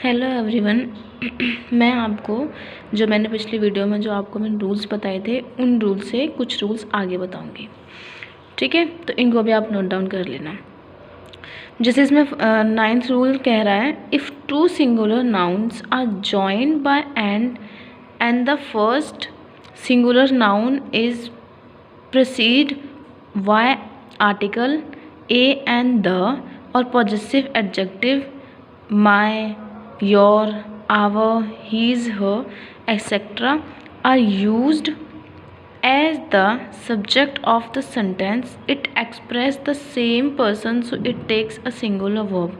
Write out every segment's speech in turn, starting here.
Hello everyone. मैं आपको जो मैंने पिछली वीडियो में जो आपको मैंने रूल्स बताए थे उन रूल से कुछ रूल्स आगे बताऊंगी। ठीक है, तो इनको भी आप नोट डाउन कर लेना। जैसे इसमें 9th रूल कह रहा है, if two singular nouns are joined by and the first singular noun is preceded by article a and the और possessive adjective my, your, our, his, her, etc. are used as the subject of the sentence. It express the same person, so it takes a singular verb.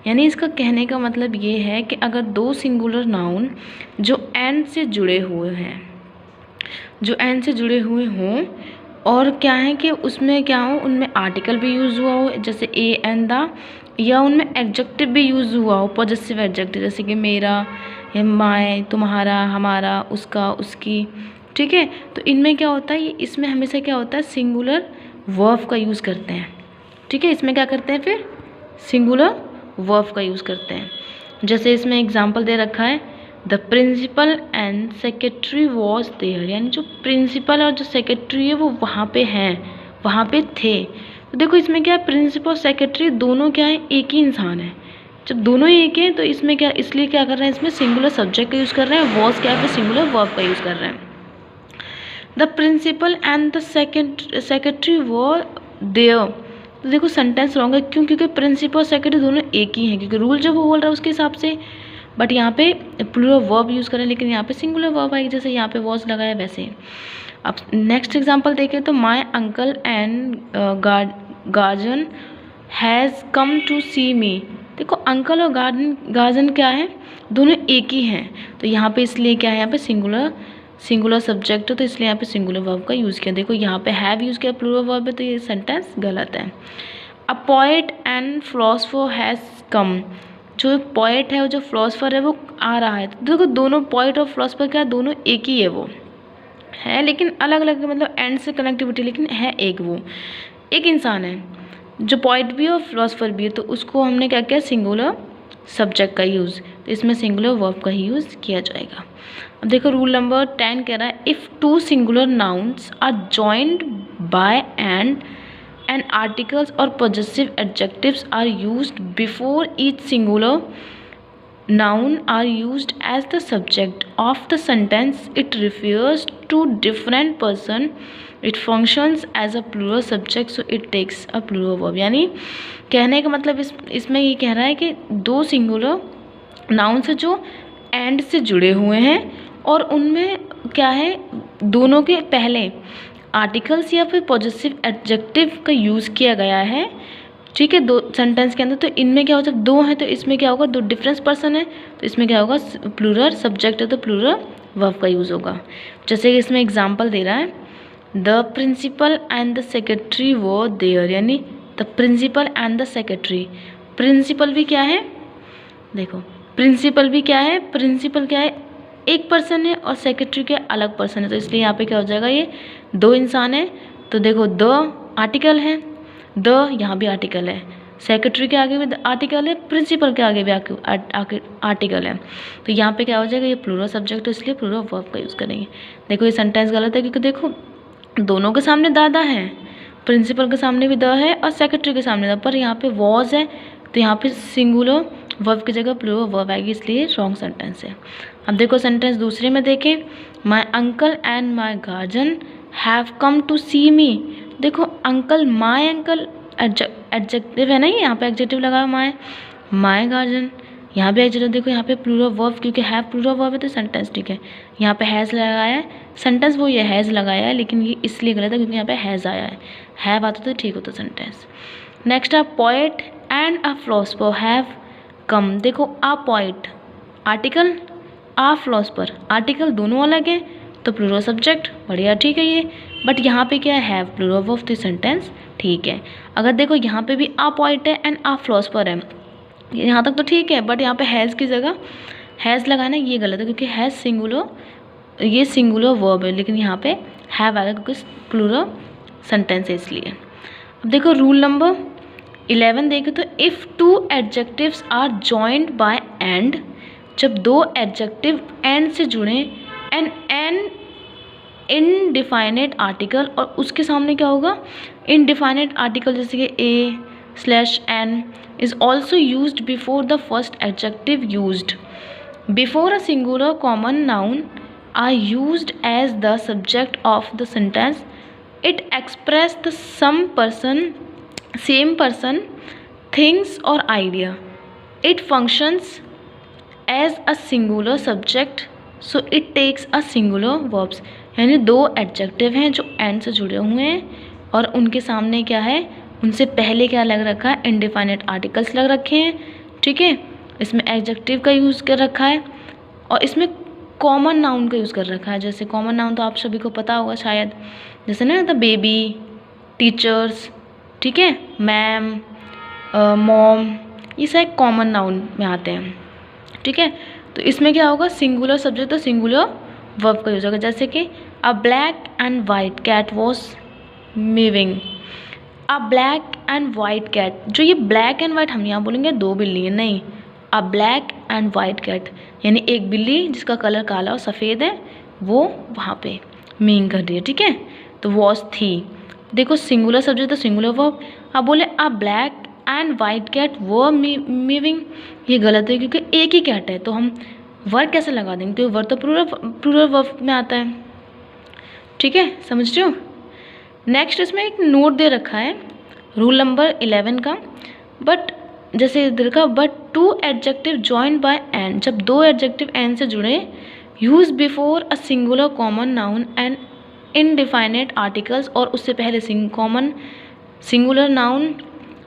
यानी इसका कहने का मतलब ये है कि अगर दो सिंगुलर नाउन जो एंड से जुड़े हों और क्या है कि उसमें क्या हो, उनमें आर्टिकल भी यूज़ हुआ हो जैसे ए एंड द, या उनमें एडजेक्टिव भी यूज़ हुआ हो पॉजेसिव एडजेक्टिव जैसे कि मेरा या माय, तुम्हारा, हमारा, उसका, उसकी। ठीक है, तो इनमें क्या होता है, इसमें हमेशा क्या होता है, सिंगुलर वर्ब का यूज़ करते हैं। ठीक है, इसमें क्या करते हैं, फिर सिंगुलर वर्ब का यूज़ करते हैं। जैसे इसमें एग्जाम्पल दे रखा है, the principal and secretary was there, यानी जो प्रिंसिपल और जो सेक्रेटरी है वो वहाँ पे हैं, वहाँ पे थे। तो देखो इसमें क्या है, प्रिंसिपल और सेक्रेटरी दोनों क्या है, एक ही इंसान है। जब दोनों एक हैं तो इसमें क्या, इसलिए क्या कर रहे हैं, इसमें सिंगुलर सब्जेक्ट का यूज़ कर रहे हैं, वॉज क्या है, सिंगुलर वर्ब का यूज़ कर रहे हैं। The principal and the secretary were there, तो देखो सेंटेंस रॉन्ग है, क्यों, क्योंकि प्रिंसिपल और सेक्रेटरी दोनों एक ही हैं, क्योंकि रूल जो वो बोल रहा है उसके हिसाब से। बट यहाँ पे प्लूरल वर्ब यूज़ करें, लेकिन यहाँ पे सिंगुलर वर्ब आएगी, जैसे यहाँ पे वॉज लगाया वैसे। अब नेक्स्ट एग्जांपल देखें तो my uncle and guardian has come to see me. देखो अंकल और गार्जियन क्या है, दोनों एक ही हैं, तो यहाँ पे इसलिए क्या है, यहाँ पे सिंगुलर सब्जेक्ट है, तो इसलिए यहाँ पे सिंगुलर वर्ब का यूज़ किया। देखो यहाँ पे हैव यूज़ किया प्लूरल वर्ब है, तो ये सेंटेंस गलत है। अ poet and philosopher has come, जो पोएट है और जो फिलोसोफर है वो आ रहा है। तो देखो दोनों पोएट और फिलोसोफर क्या, दोनों एक ही है, वो है लेकिन अलग अलग, मतलब एंड से कनेक्टिविटी, लेकिन है एक, वो एक इंसान है जो पोएट भी है और फिलोसोफर भी है, तो उसको हमने क्या किया, सिंगुलर सब्जेक्ट का यूज़, तो इसमें सिंगुलर वर्ब का ही यूज़ किया जाएगा। अब देखो रूल नंबर 10 कह रहा है, if two singular nouns are joined by and articles और possessive adjectives are used before each singular noun are used as the subject of the sentence, it refers to different person, it functions as a plural subject, so it takes a plural verb। यानी कहने का मतलब इसमें ये कह रहा है कि दो सिंगुलर नाउन से जो एंड से जुड़े हुए हैं और उनमें क्या है, दोनों के पहले आर्टिकल्स या फिर पॉजेसिव एडजेक्टिव का यूज़ किया गया है। ठीक है, दो सेंटेंस के अंदर, तो इनमें क्या होगा, जब दो हैं तो इसमें क्या होगा, दो डिफरेंस पर्सन है, तो इसमें क्या होगा, प्लूरल सब्जेक्ट है तो प्लूरल वर्ब का यूज़ होगा। जैसे कि इसमें एग्जांपल दे रहा है, the principal and the secretary were there, यानी the principal and the secretary, principal भी क्या है, देखो प्रिंसिपल भी क्या है, प्रिंसिपल क्या है, एक पर्सन है, और सेक्रेटरी क्या अलग पर्सन है, तो इसलिए यहाँ पे क्या हो जाएगा, ये दो इंसान है। तो देखो द आर्टिकल है, द यहाँ भी आर्टिकल है, सेक्रेटरी के आगे भी आर्टिकल है, प्रिंसिपल के आगे भी आर्टिकल है, तो यहाँ पे क्या हो जाएगा, ये प्लूरल सब्जेक्ट है, इसलिए प्लूरल वर्ब का यूज़ करेंगे। देखो ये सेंटेंस गलत है, क्योंकि देखो दोनों के सामने दादा है, प्रिंसिपल के सामने भी द है और सेक्रेटरी के सामने द, पर यहाँ पे वॉज है, तो यहाँ पे सिंगुलर वर्ब की जगह प्लूरल वर्ब आएगी, इसलिए रॉन्ग सेंटेंस है। अब देखो सेंटेंस दूसरे में देखें, my uncle and my guardian have come to see me. देखो अंकल, माय अंकल एडजेक्टिव है ना, ये यहाँ पे एडजेक्टिव लगा हुआ माय गार्जियन, यहाँ पे एडजेक्टिव, देखो यहाँ पे प्लूरल वर्ब, क्योंकि हैव प्लूरल वर्ब है तो सेंटेंस ठीक है। यहाँ पे हैज़ लगाया है, सेंटेंस वो ये हैज़ लगाया है, लेकिन ये इसलिए गलत है क्योंकि यहाँ पे हैज़ आया है, हैव आता तो ठीक होता sentence. Next a poet and a philosopher have come. देखो a poet article, a philosopher article, दोनों अलग हैं, तो प्लूरल सब्जेक्ट, बढ़िया ठीक है ये। बट यहाँ पे क्या है, हैव प्लूरल वर्ब, तो सेंटेंस ठीक है। अगर देखो यहाँ पे भी अ पोएट है एंड अ फिलोसोफर है, यहाँ तक तो ठीक है, बट यहाँ पे हैज़ की जगह हैज़ लगाना ये गलत है, क्योंकि हैज़ सिंगुलर, ये सिंगुलर वर्ब है, लेकिन यहाँ पे हैव आएगा क्योंकि प्लूरल सेंटेंस है इसलिए। अब देखो रूल नंबर 11 देखें तो, if two adjectives are joined by and जब दो एडजेक्टिव एंड से जुड़े एंड एन इनडिफाइनेट आर्टिकल, और उसके सामने क्या होगा, इनडिफाइनेट आर्टिकल, जैसे कि a/n is also used before the first adjective used before a singular common noun are used as the subject of the sentence. It express the same person, same person, things और idea. It functions as a singular subject so it takes a singular verbs. यानी दो adjective हैं जो and से जुड़े हुए हैं और उनके सामने क्या है, उनसे पहले क्या लग रखा है, इनडिफाइनेट आर्टिकल्स लग रखे हैं. ठीक है, इसमें एडजेक्टिव का यूज़ कर रखा है और इसमें कॉमन नाउन का यूज़ कर रखा है. जैसे कॉमन नाउन तो आप सभी को पता होगा शायद, जैसे ना द बेबी, टीचर्स, ठीक है, मैम, मॉम, ये सब कॉमन नाउन में आते हैं. ठीक है, तो इसमें क्या होगा, सिंगुलर सब्जेक्ट तो सिंगुलर वर्ब का यूज़ होगा. जैसे कि a black and white cat was moving. A black and white cat, जो ये ब्लैक एंड वाइट हम यहाँ बोलेंगे दो बिल्ली है, नहीं, a black and white cat यानी एक बिल्ली जिसका कलर काला और सफ़ेद है वो वहाँ पे मीन कर रही है. ठीक है, तो वॉज थी. देखो सिंगुलर सब्जेक्ट तो सिंगुलर वर्ब. अब बोले a black and white cat were moving, ये गलत है क्योंकि एक ही कैट है, तो हम वर्ब कैसे लगा देंगे, क्योंकि वर्ब तो प्लूरल वर्ब में आता है. ठीक है, समझ रहे हो. नेक्स्ट इसमें एक नोट दे रखा है रूल नंबर 11 का. बट जैसे इधर का, but two adjective joined by and, जब दो एडजेक्टिव एंड से जुड़े, use before a singular common noun and indefinite articles, और उससे पहले कॉमन सिंगुलर नाउन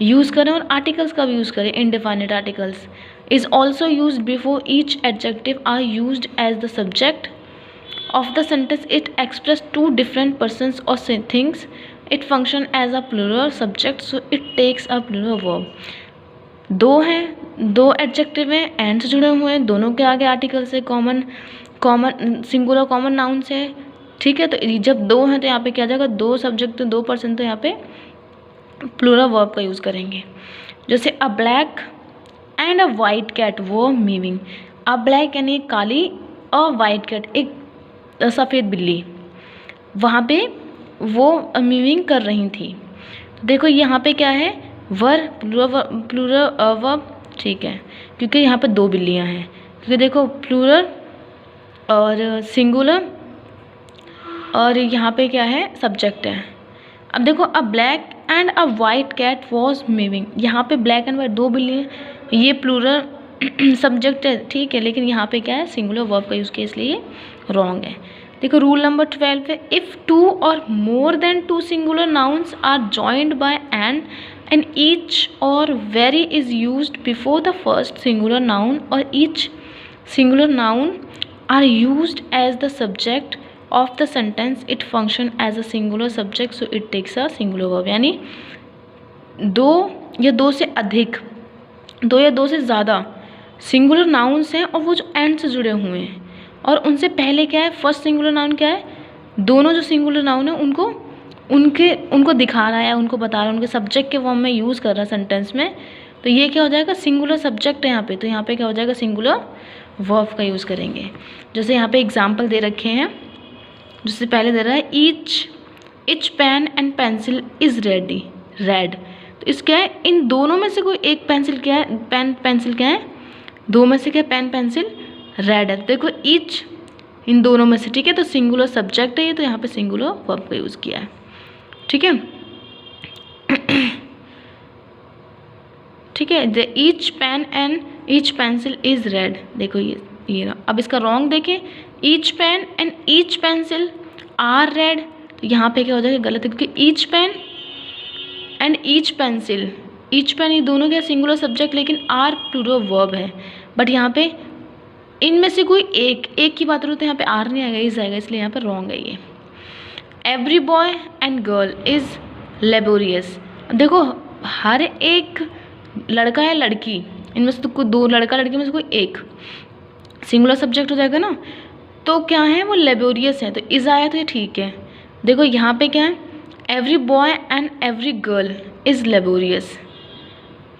यूज़ करें और आर्टिकल्स का भी यूज़ करें, indefinite articles. Is also use before each adjective are used as the subject of the sentence. It express two different persons or things. It function as a plural subject so it takes a plural verb. दो हैं, दो adjective हैं, and से जुड़े हुए हैं, दोनों के आगे आर्टिकल से कॉमन सिंगुलर कॉमन नाउन से. ठीक है, तो जब दो हैं तो यहाँ पे क्या आ जाएगा, दो सब्जेक्ट दो पर्सन, तो यहाँ पे प्लूरल वर्ब का यूज़ करेंगे. जैसे a black and a white cat वो मीविंग. अ ब्लैक यानी काली और वाइट कैट एक सफ़ेद बिल्ली, वहाँ पे वो मीविंग कर रही थी. तो देखो यहाँ पे क्या है, प्लूरल वर्ब. ठीक है, क्योंकि यहाँ पे दो बिल्लियाँ हैं, क्योंकि देखो प्लूरल और सिंगुलर और यहाँ पे क्या है, सब्जेक्ट है. अब देखो a black and a white cat was meowing. यहाँ पे ब्लैक एंड वाइट दो बिल्ली हैं, ये प्लूरल सब्जेक्ट है. ठीक है, लेकिन यहाँ पे क्या है, सिंगुलर वर्ब का यूज़ किया, इसलिए रॉन्ग है. देखो रूल नंबर 12 है, if two or more than two singular nouns are joined by and each or every is used before the first singular noun, और each singular noun are used as the subject of the sentence. It function as a singular subject so it takes a singular verb. यानी दो या दो से अधिक, दो या दो से ज़्यादा सिंगुलर नाउन्स हैं और वो जो एंड से जुड़े हुए हैं, और उनसे पहले क्या है, फर्स्ट सिंगुलर नाउन क्या है, दोनों जो सिंगुलर नाउन है उनको दिखा रहा है, उनको बता रहा है, उनके सब्जेक्ट के फॉर्म में यूज़ कर रहा है सेंटेंस में. तो ये क्या हो जाएगा, सिंगुलर सब्जेक्ट है यहाँ पे, तो यहाँ पे क्या हो जाएगा, सिंगुलर वर्ब का यूज़ करेंगे. जैसे यहाँ पे एग्जाम्पल दे रखे हैं, जिससे पहले दे रहा है each pen and pencil is red. तो इस क्या है, इन दोनों में से कोई एक पेंसिल क्या है, पेंसिल क्या है, दो में से क्या है, पेन पेंसिल रेड है. तो देखो ईच इन दोनों में से. ठीक है, तो सिंगुलर सब्जेक्ट है ये, तो यहाँ पे सिंगुलर वर्ब का यूज़ किया है. ठीक है. ठीक है, the each pen and each pencil is red. देखो ये ना, अब इसका रॉन्ग देखें, each pen and each pencil are red. तो यहाँ पे क्या हो जाएगा, गलत है, क्योंकि each pen and each pencil, each pen ये दोनों क्या सिंगुलर सब्जेक्ट, लेकिन आर प्लूरल वर्ब है. बट यहाँ पे इनमें से कोई एक की बात करो तो यहाँ पे आर नहीं आएगा, इज आएगा, इसलिए यहाँ पे रॉन्ग है ये. Every boy and girl is laborious. देखो हर एक लड़का या लड़की, इनमें से तो कोई दो, लड़का लड़की में से कोई एक सिंगुलर सब्जेक्ट हो जाएगा ना, तो क्या है, वो लेबोरियस है, तो इज़ आया तो ये ठीक है. देखो यहाँ पे क्या है, every boy and every girl is laborious,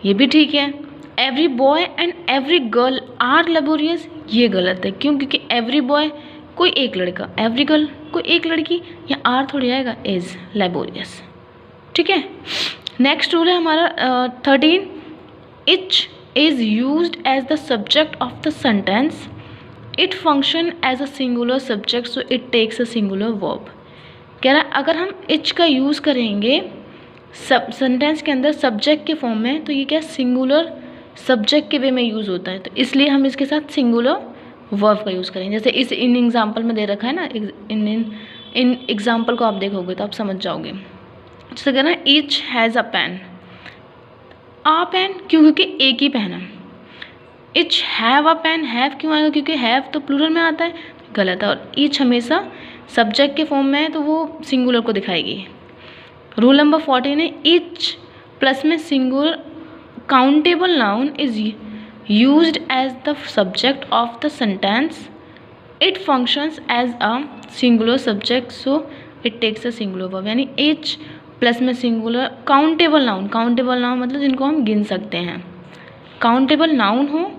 ये भी ठीक है. Every boy and every girl are laborious, ये गलत है। क्यों? क्योंकि एवरी बॉय कोई एक लड़का, एवरी गर्ल कोई एक लड़की, या आर थोड़ी आएगा, इज लेबोरियस। ठीक है, नेक्स्ट रूल है हमारा 13, each is used as the subject of the sentence, it function as a singular subject so it takes a singular verb. कह रहा है अगर हम इच का यूज़ करेंगे सब सेंटेंस के अंदर सब्जेक्ट के फॉर्म में, तो ये क्या सिंगुलर सब्जेक्ट के वे में यूज़ होता है, तो इसलिए हम इसके साथ सिंगुलर वर्ब का यूज़ करेंगे। जैसे इन एग्जाम्पल में दे रखा है ना, इन एग्जाम्पल को आप देखोगे तो आप समझ जाओगे। जैसे कहना each has a pen, a pen क्यों? क्योंकि एक ही पेन है। Each have a pen, have क्यों आएगा? क्योंकि हैव तो प्लूरल में आता है, गलत है। और ईच हमेशा सब्जेक्ट के फॉर्म में है तो वो सिंगुलर को दिखाएगी। रूल नंबर 14 है ईच प्लस में singular countable noun is used as the subject of the sentence, it functions as a singular subject so it takes a singular verb. यानी ईच प्लस में singular countable noun, countable noun मतलब जिनको हम गिन सकते हैं, countable noun हो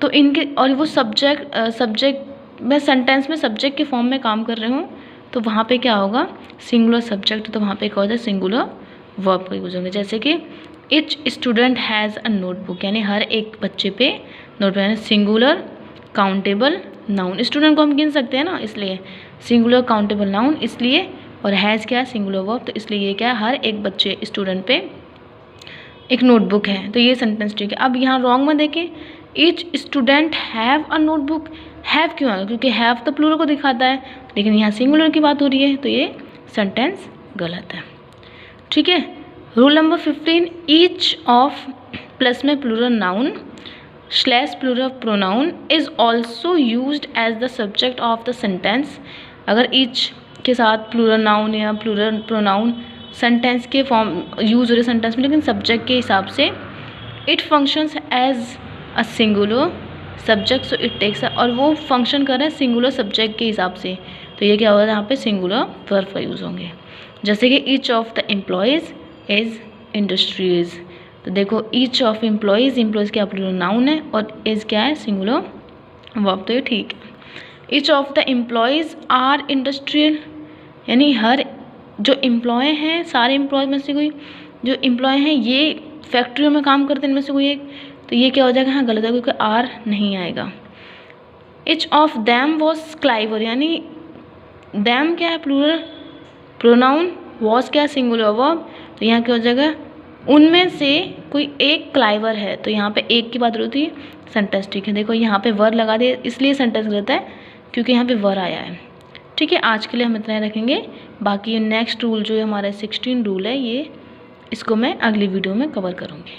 तो इनके, और वो सब्जेक्ट में सेंटेंस में सब्जेक्ट के फॉर्म में काम कर रहे हो, तो वहाँ पे क्या होगा, सिंगुलर सब्जेक्ट, तो वहाँ पे क्या होता है, सिंगुलर वर्ब का यूज होंगे। जैसे कि etch student has a notebook, यानी हर एक बच्चे पे नोटबुक, यानी सिंगुलर काउंटेबल नाउन। स्टूडेंट को हम गिन सकते हैं ना, इसलिए सिंगुलर काउंटेबल नाउन, इसलिए, और हैज़ क्या है, सिंगुलर वर्ब, तो इसलिए ये क्या है, हर एक बच्चे स्टूडेंट पे एक नोटबुक है, तो ये सेंटेंस ठीक है। अब यहाँ रॉन्ग में देखें, each student have a notebook, have क्यों आएगा? क्योंकि हैव तो प्लूरल को दिखाता है, लेकिन यहाँ सिंगुलर की बात हो रही है, तो ये सेंटेंस गलत है। ठीक है, rule number 15, each of plus में plural noun slash plural pronoun is also used as the subject of the sentence. अगर ईच के साथ प्लूरल नाउन या प्लूरल प्रोनाउन सेंटेंस के फॉर्म यूज हो रहे सेंटेंस में, लेकिन सब्जेक्ट के हिसाब से, it functions as a singular subject so it takes, और वो फंक्शन कर रहे हैं सिंगुलर सब्जेक्ट के हिसाब से, तो ये क्या होगा, यहाँ पे सिंगुलर वर्ब का यूज़ होंगे। जैसे कि each of the employees is industries, तो देखो ईच ऑफ एम्प्लॉयज़, एम्प्लॉयज़ क्या प्लूरल नाउन है, और इज क्या है, सिंगुलर वर्ब, तो ये ठीक है। Each of the employees are industrial, यानी हर जो एम्प्लॉय हैं, सारे एम्प्लॉय में से कोई जो एम्प्लॉय हैं ये फैक्ट्रियों में काम करते हैं, इनमें से कोई एक, तो ये क्या हो जाएगा, हाँ गलत है, क्योंकि आर नहीं आएगा। इच ऑफ दैम वॉज क्लाइवर, यानी दैम क्या है, प्लूरल प्रोनाउन, वॉज क्या है, सिंगुलर वर्ब, तो यहाँ क्या हो जाएगा, उनमें से कोई एक क्लाइवर है, तो यहाँ पे एक की बात होती है, सेंटेंस ठीक है। देखो यहाँ पे वर लगा दिया, इसलिए सेंटेंस गलत है, क्योंकि यहाँ पे वर आया है। ठीक है, आज के लिए हम इतना ही रखेंगे, बाकी नेक्स्ट रूल जो है हमारा 16 रूल है, ये इसको मैं अगली वीडियो में कवर करूँगी।